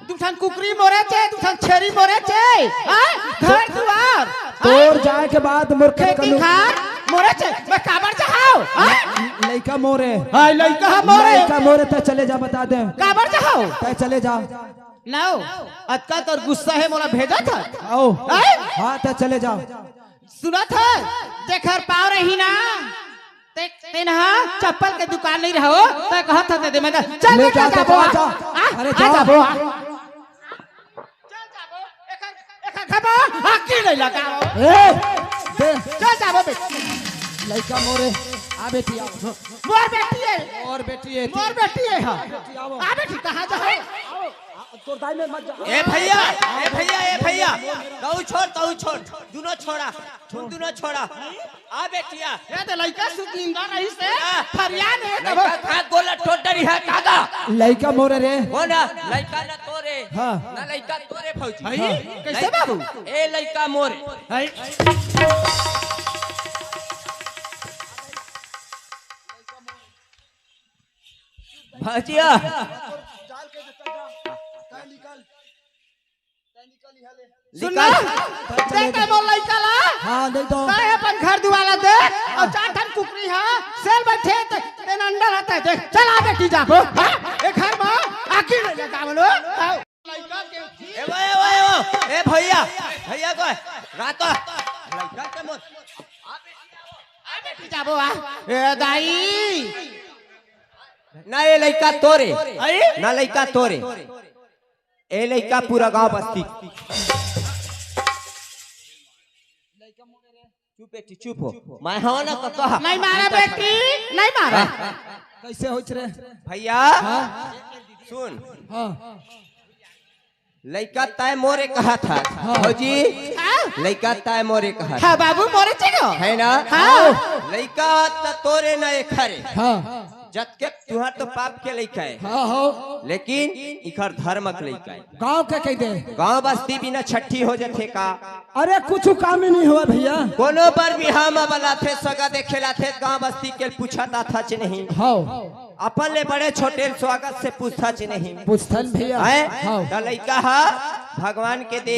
[SPEAKER 6] दुठन कुकरी मोरे छे दुठन छेरी मोरे छे हैं? घर दुआर
[SPEAKER 2] तोर जाए के बाद मोर
[SPEAKER 6] खेती खार मोरे छे मैं काबर चाहो हैं?
[SPEAKER 2] लड़का मोरे
[SPEAKER 6] हाय लइका मोरे
[SPEAKER 2] लड़का मोरे तय चले जा बता दे
[SPEAKER 6] काबर चाहो
[SPEAKER 2] तय चले जा
[SPEAKER 6] नो अतका तोर गुस्सा है मोला भेजा था
[SPEAKER 2] आओ
[SPEAKER 6] हैं?
[SPEAKER 2] हाँ तय चले जाओ
[SPEAKER 6] सुना था देखर पाव रही ना तेनहा चप्पल के दुकान नहीं रहो तो कहत था दे मैं चल
[SPEAKER 2] ले
[SPEAKER 6] चल
[SPEAKER 2] जा,
[SPEAKER 6] जाबो
[SPEAKER 2] जा, जा। अरे जा।
[SPEAKER 6] जाबो चल जाबो एखन खबो आकी नहीं लगा
[SPEAKER 2] ए दे
[SPEAKER 6] चल जाबो बे
[SPEAKER 2] लड़का मोरे आ बेटी आओ
[SPEAKER 6] मोर बेटी है
[SPEAKER 2] और बेटी है
[SPEAKER 6] मोर बेटी है हाँ
[SPEAKER 2] आओ
[SPEAKER 6] आ बेटी कहाँ जाओ
[SPEAKER 2] तो दाई में मत जा
[SPEAKER 1] ए भैया कहू छोड़ दोनों छोड़ा दोनों छोड़ा आ बेटिया
[SPEAKER 6] ये तो लड़का सुकिंदा रही से फरियाद है तब
[SPEAKER 1] लड़का खा गोला टोटरी है कागा
[SPEAKER 2] लड़का मोरे रे
[SPEAKER 1] हो ना लड़का ना तोरे
[SPEAKER 2] हाँ।
[SPEAKER 1] ना लड़का तोरे फौजी
[SPEAKER 6] भाई कैसे बाबू
[SPEAKER 1] ए लड़का मोरे भजिया
[SPEAKER 6] सुनना देख के बोल लड़का ला
[SPEAKER 2] हाँ दे दो
[SPEAKER 6] काय अपन घर दुआला देख और चार ठन कुकरी है सेल बैठे तेन अंडर आता है देख चल आ बेटी जा को ए घर में आके ले जा बोलो लड़का के
[SPEAKER 1] ए भैया को रात लड़का के मोर
[SPEAKER 6] आ बेटी जाबो आ ए दाई
[SPEAKER 1] ना ये लड़का तोरे ना लड़का तोरे ए लड़का पूरा गांव बस्ती चुप बेटी चुप हो मैं हवा ना कहा
[SPEAKER 6] नहीं मारा बेटी नहीं मारा
[SPEAKER 2] कैसे होच रे
[SPEAKER 1] भैया सुन
[SPEAKER 2] हाँ
[SPEAKER 1] लड़का तय मोरे कहा था भौजी लड़का तय मोरे कहा था
[SPEAKER 6] हाँ बाबू मोरे चलो
[SPEAKER 1] है ना
[SPEAKER 6] हाँ
[SPEAKER 1] लड़का तोरे ना खरे
[SPEAKER 2] हाँ
[SPEAKER 1] जत के तुहार तो पाप के लड़का है
[SPEAKER 2] हाँ हो
[SPEAKER 1] लेकिन इखर धर्मक लड़का है
[SPEAKER 2] गांव के कह दे
[SPEAKER 1] गांव बस्ती बिना छठी हो जाथे का
[SPEAKER 2] अरे कुछ काम ही नहीं हुआ भैया
[SPEAKER 1] कोनो पर बिहार में बना थे सगा देखेला थे गांव बस्ती के पूछता था च नहीं
[SPEAKER 2] हाँ
[SPEAKER 1] अपन ले बड़े छोटे स्वागत से पूछता च नहीं
[SPEAKER 2] पूछतन भैया
[SPEAKER 1] है
[SPEAKER 2] हाँ
[SPEAKER 1] तो लड़का हा भगवान के दे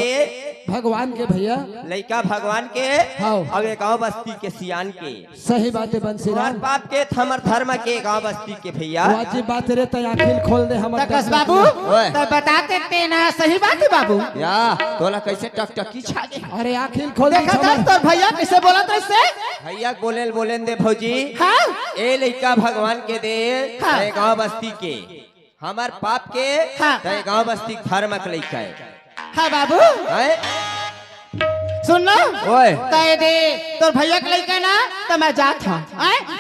[SPEAKER 2] भगवान के भैया
[SPEAKER 1] लड़का भगवान के
[SPEAKER 2] हाँ।
[SPEAKER 1] और ये गांव बस्ती के सियान के
[SPEAKER 2] सही बात है
[SPEAKER 1] तुम्हार
[SPEAKER 2] बंसीराम
[SPEAKER 1] बाप के हमर धर्म के गांव बस्ती के भैया
[SPEAKER 2] वाजिब बात रे तो आखिर खोल दे हम
[SPEAKER 6] तकस बाबू
[SPEAKER 1] ओए।
[SPEAKER 6] तो बता देते ना सही बात है बाबू
[SPEAKER 1] या तोला कैसे टकटकी छा दे
[SPEAKER 2] अरे आखिर खोल दे
[SPEAKER 6] देखा था तो भैया कैसे बोला था इससे
[SPEAKER 1] भैया बोलेन दे भौजी
[SPEAKER 6] हाँ
[SPEAKER 1] ए लड़का भगवान के दे
[SPEAKER 6] हाँ।
[SPEAKER 1] ते गांव बस्ती के हमार पाप के
[SPEAKER 6] हाँ।
[SPEAKER 1] ते गांव बस्ती धर्मक लड़का है
[SPEAKER 6] हाँ बाबू
[SPEAKER 1] हैं?
[SPEAKER 6] सुन लो
[SPEAKER 1] ओए
[SPEAKER 6] कह दे तो भैया के लड़का ना तो मैं जात हूँ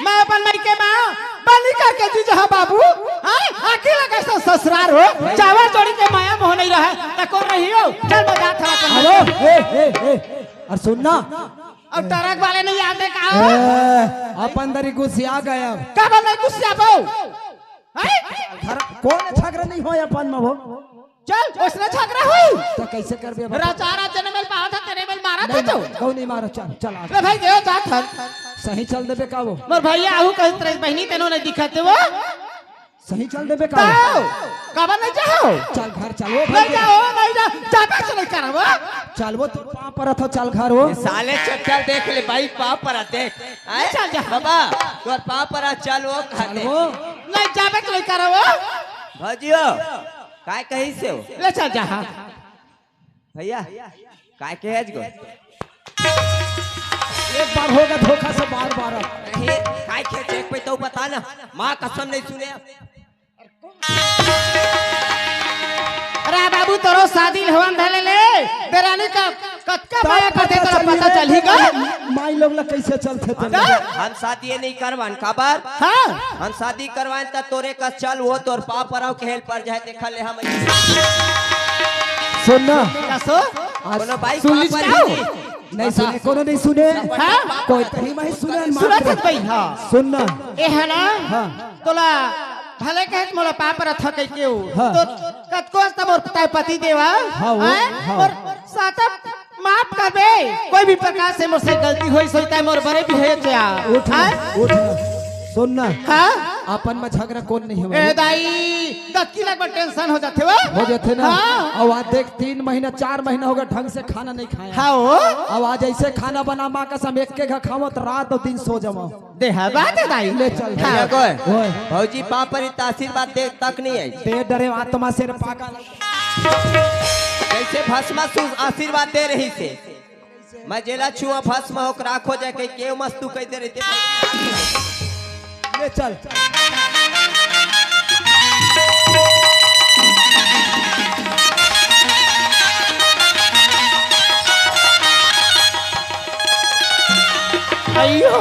[SPEAKER 6] मैं अपन लड़के माँ बलि करके दी जहाँ बाबू अकेला कैसा ससुराल हो चावल चोरी के माया मोह नहीं रहा तो कौन रही हो चल मैं जात हूँ अपन
[SPEAKER 2] हेलो
[SPEAKER 6] लड़के।
[SPEAKER 2] और सुनना
[SPEAKER 6] और ट्रक वाले नहीं आते कहा
[SPEAKER 2] अपन दरी गुस्सिया गया
[SPEAKER 6] क्या बोल रहे गुस्सा पाओ
[SPEAKER 2] कौन झगड़ा नहीं हो अपन में वो
[SPEAKER 6] चल उसने झगड़ा हुई
[SPEAKER 2] तो कैसे कर बे
[SPEAKER 6] राचारा तेरे में पाया था तेरे में मारा था जो
[SPEAKER 2] कौ नहीं मारो चल चल आ
[SPEAKER 6] अरे भाई देव जात हर
[SPEAKER 2] सही चल देबे का वो
[SPEAKER 6] मोर भैया आहू कहीं तेरे बहनी तेनो नहीं दिखते वो
[SPEAKER 2] सही चल देबे का
[SPEAKER 6] जाओ काबर नहीं जाओ
[SPEAKER 2] चल घर चलो
[SPEAKER 6] नहीं जाओ नहीं जाओ जाता चले करबो
[SPEAKER 2] चल वो तो पाँव पर था चल घर वो
[SPEAKER 1] साले चल देख ले भाई पाप पर देख हैं?
[SPEAKER 6] चल जा।
[SPEAKER 1] बाबा तोर पाप पर चल वो खाने
[SPEAKER 2] वो
[SPEAKER 6] नहीं जाबे चले करबो
[SPEAKER 1] भजियो काय कही से हो
[SPEAKER 6] ले चल जा
[SPEAKER 1] भैया काय के हज गो
[SPEAKER 2] एक बार होगा धोखा से बार बार
[SPEAKER 1] नहीं काय के चेक पे तो बता ना माँ कसम नहीं सुने
[SPEAKER 6] अरे बाबू तोरो शादी हवन धले ले देरानी का कक्का माया करते तोरा पता चल ही गया
[SPEAKER 2] माई लोग ला कैसे चलते थे
[SPEAKER 1] हम शादी ये नहीं करवान काबर
[SPEAKER 6] हाँ
[SPEAKER 1] हम शादी करवाएं त तोरे का चल वो तोर पाप पर के हेल पर जाए देखा ले हम
[SPEAKER 2] सुनना
[SPEAKER 6] कसो
[SPEAKER 1] कोनो बाइक
[SPEAKER 6] सुन ली
[SPEAKER 1] पाप पर
[SPEAKER 6] जाओ।
[SPEAKER 1] ही
[SPEAKER 2] नहीं सुने कोनो नहीं सुने
[SPEAKER 6] हाँ?
[SPEAKER 2] कोई तरी में सुने
[SPEAKER 6] सुना था भाई हाँ
[SPEAKER 2] सुनना
[SPEAKER 6] ए है ना
[SPEAKER 2] हाँ
[SPEAKER 6] तोला भले कहे मोला पाप रथ कह के
[SPEAKER 2] हाँ।
[SPEAKER 6] तो कतको तब और पता पति देवा
[SPEAKER 2] हाँ वो, हाँ।
[SPEAKER 6] और साथा माफ करबे कोई भी प्रकार से मुझसे गलती होई सोईता मोर बड़े भी है क्या
[SPEAKER 2] उठ उठ सुनना
[SPEAKER 6] हां
[SPEAKER 2] अपन में झगड़ा कौन नहीं हुआ
[SPEAKER 6] ए दाई दक्की लग टेंशन हो जाते हो
[SPEAKER 2] हो जाते ना
[SPEAKER 6] हाँ।
[SPEAKER 2] अब आज देख 3 महीना 4 महीना हो गया ढंग से खाना नहीं खाया
[SPEAKER 6] हां
[SPEAKER 2] अब आज ऐसे खाना बना माँ कसम एक के घर खाओ तो रात और दिन सो जाओ
[SPEAKER 6] दे है बात है दाई
[SPEAKER 2] ले चल
[SPEAKER 1] भैया को
[SPEAKER 2] ओए
[SPEAKER 1] भौजी पाप पर इतना आशीर्वाद दे तक नहीं आई
[SPEAKER 2] ते डरे आत्मा से पाका
[SPEAKER 1] कैसे भस्मा सु आशीर्वाद दे रही से मैं जेला छुआ भस्म हो राखो जाए के केव मस्तु कह दे रही
[SPEAKER 2] ले चल
[SPEAKER 6] अयो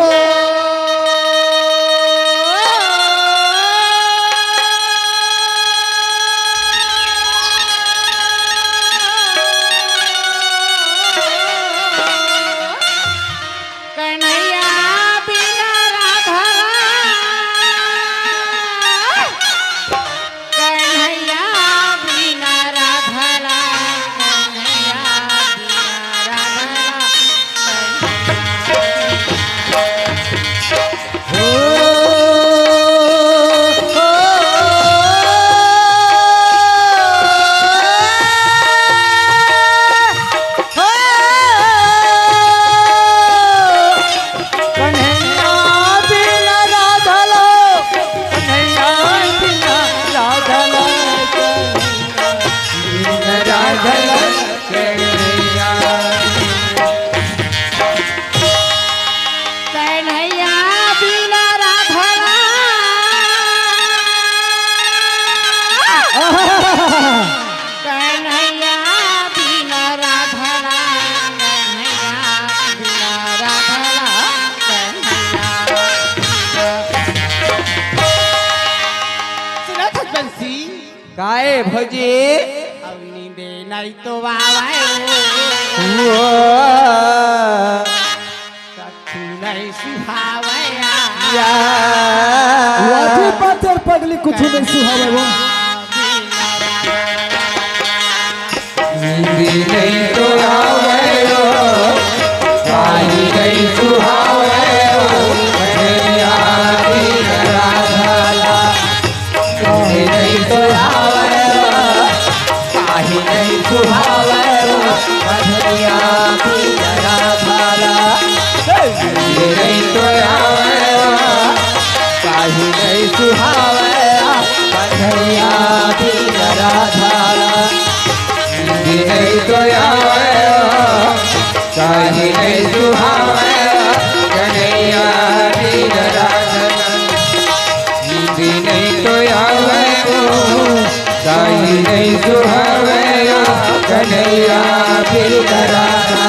[SPEAKER 1] काए भौजी
[SPEAKER 5] अब नींदे नहीं तो आवे कछु नहीं सुहावे
[SPEAKER 2] वाजी पातर पगली कुछ नहीं सुहावे वो
[SPEAKER 3] नींद नहीं तो आवे काहे नहीं सुहावे कन्हैया की राधा नींद नहीं तो आवे
[SPEAKER 1] काहे नहीं सुहावे कन्हैया की राधा
[SPEAKER 3] नींद नहीं तो आवे
[SPEAKER 1] काहे नहीं सुहावे कन्हैया की राधा
[SPEAKER 3] नहीं तो आवे काहे नहीं सुहावे कन्हैया की राधा नींद नहीं तो आवे काहे नहीं सुहावे कन्हैया की राधा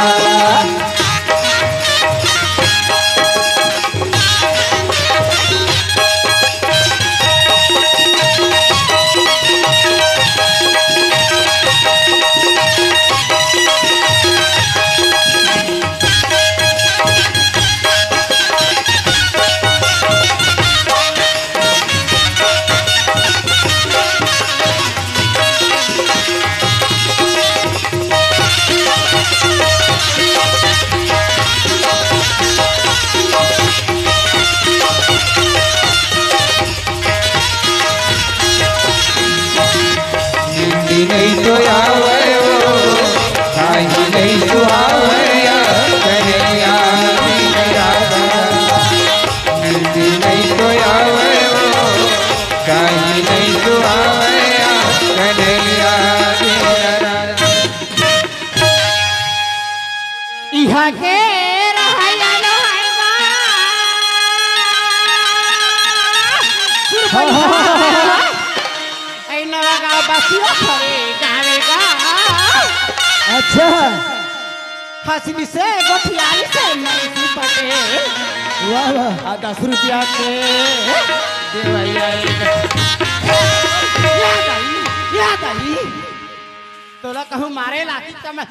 [SPEAKER 3] नहीं तो आवे काहे नहीं सुहावे कन्हैया की राधा नींद नहीं तो आवे काहे नहीं सुहावे कन्हैया की राधा
[SPEAKER 5] इहा के रहैया बसिया खरे गावेगा
[SPEAKER 2] अच्छा
[SPEAKER 5] हंसली से गोठियाली से नहीं सी पटे
[SPEAKER 2] वाह वाह
[SPEAKER 5] 10 रुपया के देवैया याद आई तोला कहूँ मारे लाती तब मैं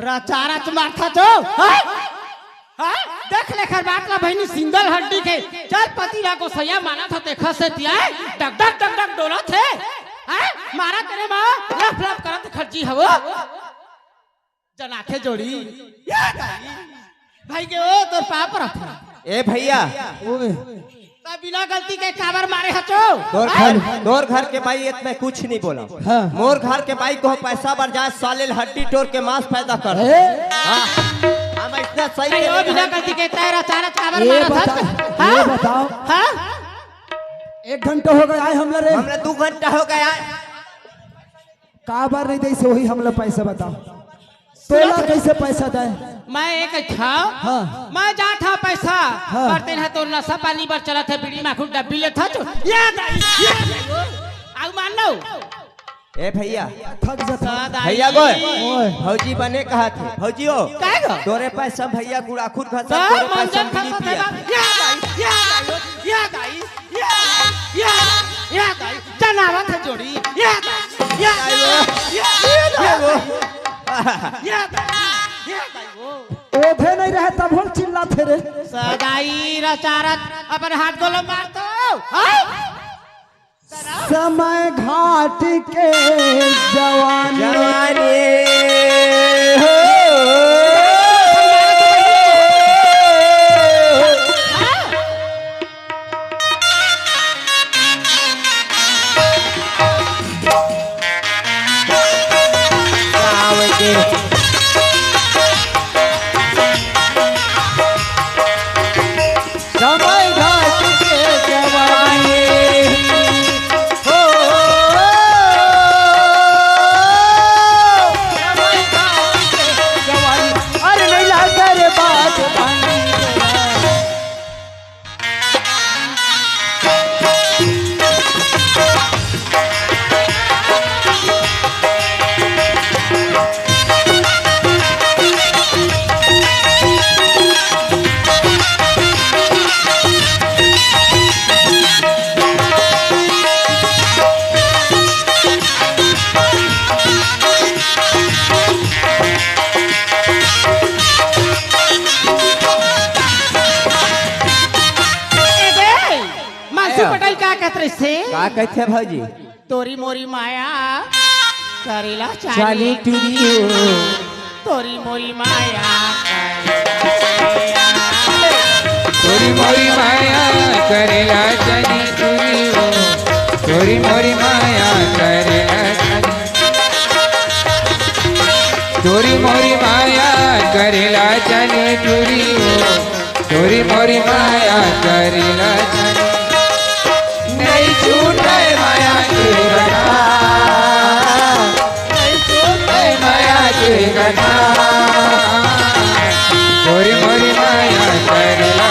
[SPEAKER 5] राचारा मारता तो देख ले खर बात ला बहनी सिंगल हड्डी के चल पति ला को सया माना था देखा से दिया डक डक डक डक डोला थे मारा तेरे माँ लफ लफ करत खर्ची हवो जनाखे जोड़ी भाई के ओ तोर पाप रखा
[SPEAKER 1] ए भैया
[SPEAKER 2] ओए
[SPEAKER 5] ता बिना गलती के काबर मारे हचो
[SPEAKER 1] तोर घर के भाई इतना कुछ नहीं बोला
[SPEAKER 2] हाँ।
[SPEAKER 1] मोर घर के भाई को पैसा बढ़ जाए साले हड्डी तोड़ के मांस पैदा कर हाँ। हम इतना सही
[SPEAKER 5] अरे ओ
[SPEAKER 1] नहीं
[SPEAKER 5] बिना
[SPEAKER 1] है।
[SPEAKER 5] गलती के तेरा चारा काबर
[SPEAKER 2] ये
[SPEAKER 5] मारा था
[SPEAKER 2] ये बताओ
[SPEAKER 5] हां
[SPEAKER 2] 1 घंटा हो गया है हमला रे
[SPEAKER 1] हमने 2 घंटा हो गया
[SPEAKER 2] का बार नहीं दे से वही हमला पैसा बताओ तोला कैसे पैसा दे
[SPEAKER 5] मैं एक था
[SPEAKER 2] हाँ।
[SPEAKER 5] मैं जा था पैसा
[SPEAKER 2] हाँ।
[SPEAKER 5] करते हैं तो नशा पानी पर चला था बीड़ी माखुन डब्बी ले था जो याद आई आउ मान लो
[SPEAKER 1] ए भैया
[SPEAKER 2] थक जाता
[SPEAKER 1] भैया गोय
[SPEAKER 2] ओए
[SPEAKER 1] भौजी बने कहा थे भौजी हो
[SPEAKER 5] काय गो
[SPEAKER 1] तोरे पैसा भैया गुड़ाखुर खा
[SPEAKER 5] सब
[SPEAKER 1] तोरे पैसा
[SPEAKER 5] मंजन
[SPEAKER 1] मिली
[SPEAKER 5] खाता था
[SPEAKER 1] पिया
[SPEAKER 5] याद आई याद आई जनावत है जोड़ी याद आई याद आई वो
[SPEAKER 2] ओधे नहीं रहे तब हम चिल्लाते रे
[SPEAKER 5] सदाई रचारत अपन हाथ गोल मारतो
[SPEAKER 2] समय घाट के जवानी
[SPEAKER 1] जवानी हो गाँव के समय घाट के जवानी हो समय घाट के जवानी अरे नहीं लगा रे बात पानी
[SPEAKER 6] कहत रही से
[SPEAKER 1] का कहते भौजी
[SPEAKER 6] तोरी मोरी माया करेला
[SPEAKER 1] चाली
[SPEAKER 6] चाली
[SPEAKER 1] टूरी
[SPEAKER 6] तोरी मोरी माया
[SPEAKER 3] तोरी मोरी माया करेला चनी चूरी हो तोरी मोरी माया करेला तोरी मोरी माया करेला चनी चूरी हो तोरी मोरी माया करेला चनी नहीं छूटे माया की गठा नहीं छूटे माया की गठा तोरी मोरी माया करेला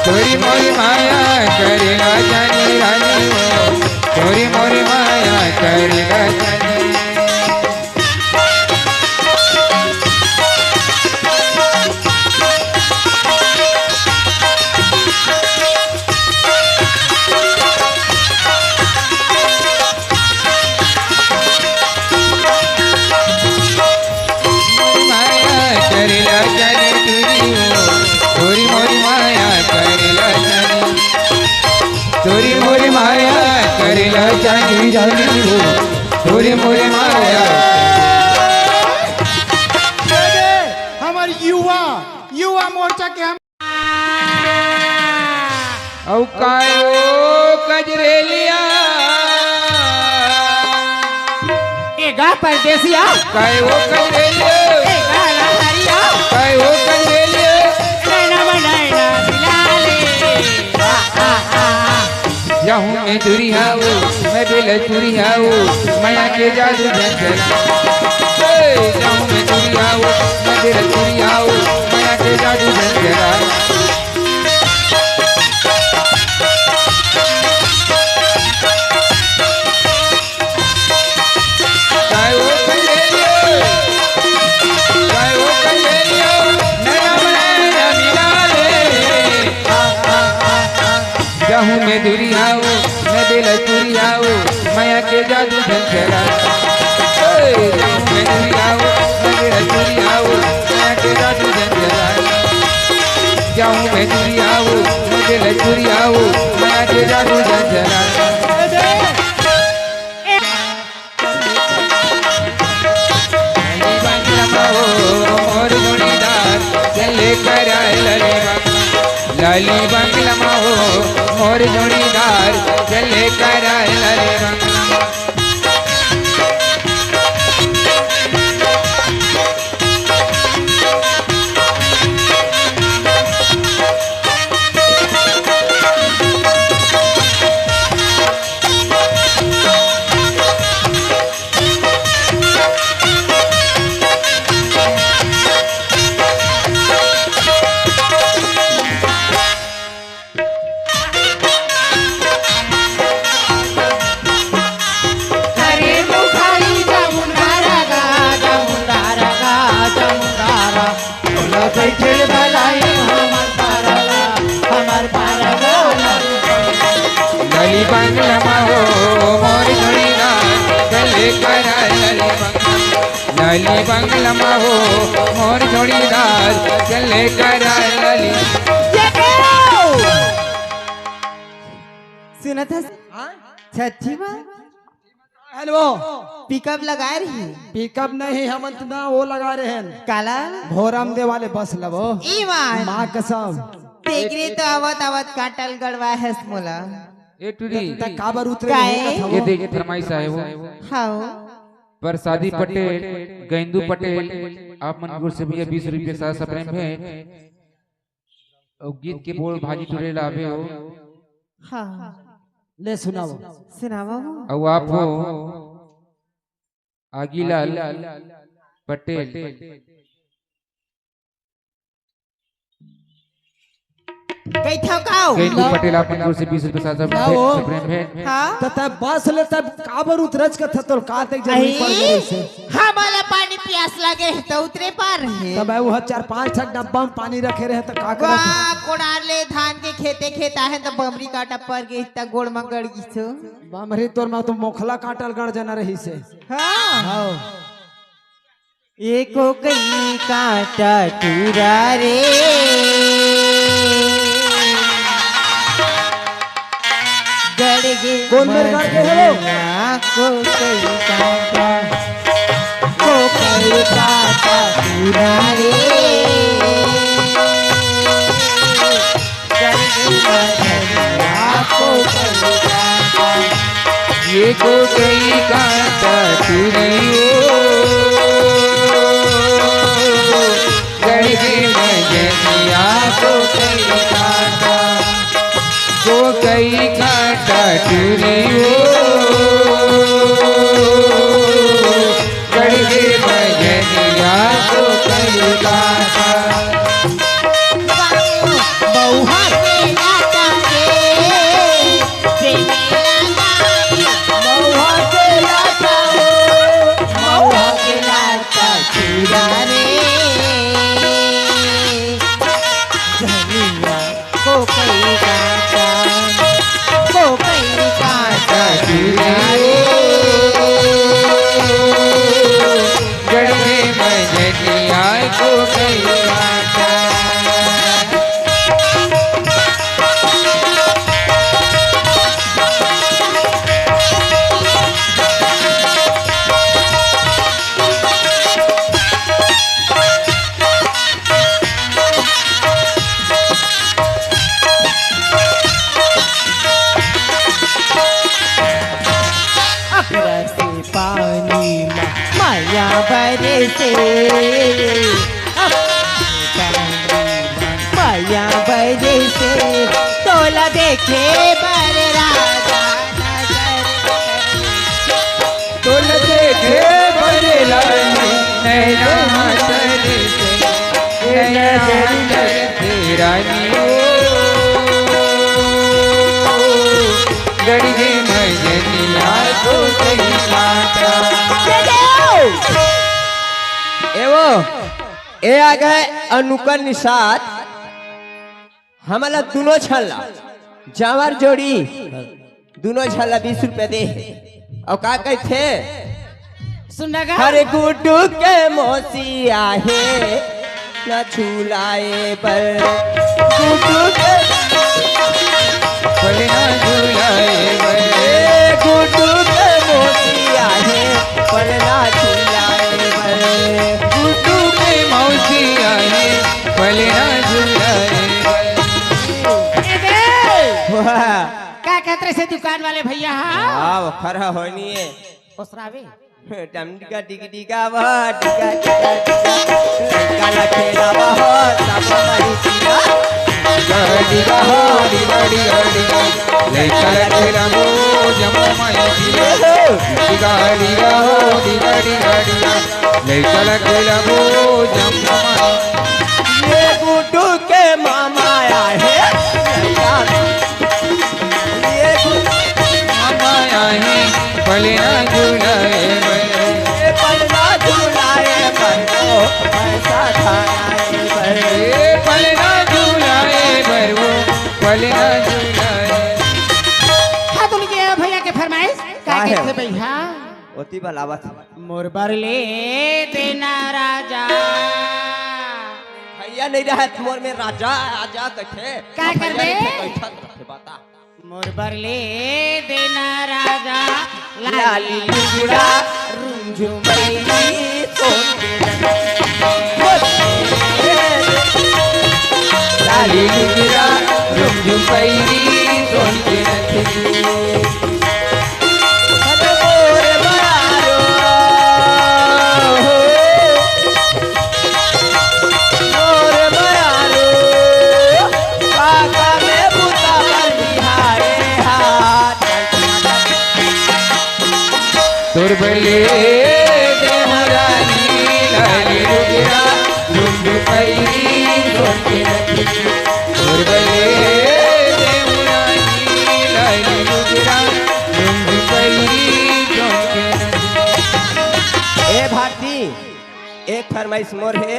[SPEAKER 3] तोरी मोरी माया करेला जानी रानी हो तोरी मोरी माया करेला जानी करेला जानी तुरी हो तोरी मोरी माया करेला जानी तोरी मोरी माया करेला जानी जानी हो तोरी मोरी माया
[SPEAKER 4] हमारे युवा युवा मोर्चा के हम
[SPEAKER 3] औ कायो कजरेलिया
[SPEAKER 6] ए गा परदेसिया
[SPEAKER 3] कायो कजरेलिया
[SPEAKER 6] ए गा लहरिया
[SPEAKER 3] कायो कजरेलिया
[SPEAKER 6] नैना मनाइना दिलाले
[SPEAKER 3] जाहूँ मैं दुरिया हो मैं दिल दुरिया हो माया के जादू झंझना जाहूँ मैं दुरिया हो मैं दिल दुरिया हो माया के जादू झंझना कायो कजरेलिया कायो कजरेलिया नैना मनाइना दिलाले जाहूँ मैं दुरिया हो मैं दिल दुरिया हो माया के जादू झंझना जाहूँ मैं दुरिया हो मैं दिल दुरिया हो माया के जादू झंझना जाहूँ मैं दुरिया हो मैं दिल दुरिया हो माया के जादू झंझना मोर जोड़ीदार चले कर लाली बंगला हो मोर जोड़ीदार चले कर लाली बंगला
[SPEAKER 6] हरे मुखारी जमुनारा गा जमुनारा गा जमुनारा बोला बैठल भलाई हमर पारगा
[SPEAKER 3] लाली बंगला हो मोर जोड़ीदार चले कर लाली बंगला हो मोर जोड़ीदार चले कर लाली
[SPEAKER 1] सुना था सच्ची बात
[SPEAKER 2] हेलो
[SPEAKER 1] पिकअप लगा रही
[SPEAKER 2] पिकअप नहीं हम ना वो लगा रहे हैं
[SPEAKER 1] काला
[SPEAKER 2] भोरम दे वाले बस लबो
[SPEAKER 1] ईमान
[SPEAKER 2] माँ कसम
[SPEAKER 1] तेगरी तो आवत आवत काटल गड़वा है मोला
[SPEAKER 3] ए टूरी
[SPEAKER 2] तक काबर उतरे
[SPEAKER 1] काहे?
[SPEAKER 2] नहीं था
[SPEAKER 3] ये
[SPEAKER 2] वो।
[SPEAKER 3] देखिए फरमाइश है वो
[SPEAKER 1] हाँ
[SPEAKER 3] प्रसादी पटेल गेंदू पटेल आप मनपुर से भैया 20 रुपये साथ सप्रेम है और गीत के बोल भाजी टुरे लावे हो
[SPEAKER 1] हाँ
[SPEAKER 2] ले सुनाओ
[SPEAKER 1] सुनावा
[SPEAKER 3] और आप हो आगीलाल पटेल
[SPEAKER 1] कई थकाओ
[SPEAKER 3] गेंदू पटेल आप मनपुर से 20 रुपये साथ सप्रेम है
[SPEAKER 1] हाँ
[SPEAKER 2] तो तब बस ले तब काबर उतरज का था तो का तक जरूरी पड़ गई से
[SPEAKER 1] हमारा पानी प्यास लगे है तो उतरे पार रहे
[SPEAKER 2] तब वो 4-5 ठक डब्बा में पानी रखे रहे तो का करत
[SPEAKER 1] वाह कोड़ार ले धान के खेते खेता है तो बमरी काटा पर गई त गोड़ में गड़ गई सो
[SPEAKER 2] बामरी तोर में तो मोखला काटल गड़ जना रही से
[SPEAKER 1] हाँ
[SPEAKER 2] हां
[SPEAKER 1] एको कई काटा टूरा रे
[SPEAKER 2] कौन मेरे घर के है वो?
[SPEAKER 6] मैया को कई काटा पूरा रे को कई काटा
[SPEAKER 3] ये को कई काटा चुरियो गड़गे मजनिया को कई काटा चुरियो गड़गे मजनिया को कई काटा
[SPEAKER 6] बहुहा के लाटा के बहुहा के लाटा बहुहा के लाटा चूड़ा रे धनिया को कई काटा
[SPEAKER 3] चुरियो गड़गे मजनिया को कई काटा
[SPEAKER 6] से पानी माया बरसे माया बरसे तोला देखे बर राजा
[SPEAKER 3] तुल देखे बड़े लाली नैना चले से नैना रानियो गड़गे मजनिया को कई काटा
[SPEAKER 1] एवो ए आ गए अनुकल निषाद हमला दोनों छल्ला जावर जोड़ी दोनों छल्ला 20 रुपए दे और का कहते
[SPEAKER 6] सुनगा
[SPEAKER 1] हर गुड्डू के मौसी आहे न झूलाए पर गुड्डू के
[SPEAKER 3] पलना झूलाए
[SPEAKER 1] गुड्डू के मौसी आहे पलना झूलाए पर
[SPEAKER 3] गुड्डू के मौसी आए पलना झूलाए
[SPEAKER 1] वाह
[SPEAKER 6] क्या कहते से दुकान वाले भैया
[SPEAKER 1] वाह खरा होनी है
[SPEAKER 6] ओसरावे
[SPEAKER 1] टमटिका टिकटिका वह टिका टिका टिका काला खेला वह सब मरी टिका
[SPEAKER 3] गड़िया हो गड़िया लेकर तेरा मो जमो माया गड़िया हो गड़िया लेकर तेरा मो जमो माया
[SPEAKER 1] ये गुड्डू के मामा आए हैं ये
[SPEAKER 3] मामा आए पलना झूलाए
[SPEAKER 1] ये पलना झूलाए बनो पैसा खाए बड़े
[SPEAKER 3] पलना झूलाए बरवो पलना झूलाए
[SPEAKER 6] हाँ तुम ये भैया के फरमाइश क्या
[SPEAKER 1] है?
[SPEAKER 6] कहते भैया
[SPEAKER 1] ओती बलावत
[SPEAKER 6] मोर बरले देना राजा
[SPEAKER 1] भैया नहीं रहा मोर में राजा आजा कथे
[SPEAKER 6] क्या कर बे?
[SPEAKER 1] बैठा रखे बता
[SPEAKER 6] मोर बरले देना राजा
[SPEAKER 1] लाली लुगड़ा रुंझुमैली सोन
[SPEAKER 3] लाली लुगड़ा रुंझुम पैरी सोन के नथनी
[SPEAKER 1] मोर बयारो मोर बयारो काका में बुता पर बिहारे हाथ
[SPEAKER 3] तुरबले देहरानी लाली लुगड़ा रुंझुम पैरी सोन के नथनी तुरबले देहरानी लाली लुगड़ा रुंझुम पैरी सोन के नथनी
[SPEAKER 1] ए भारती एक फरमाइश मोर है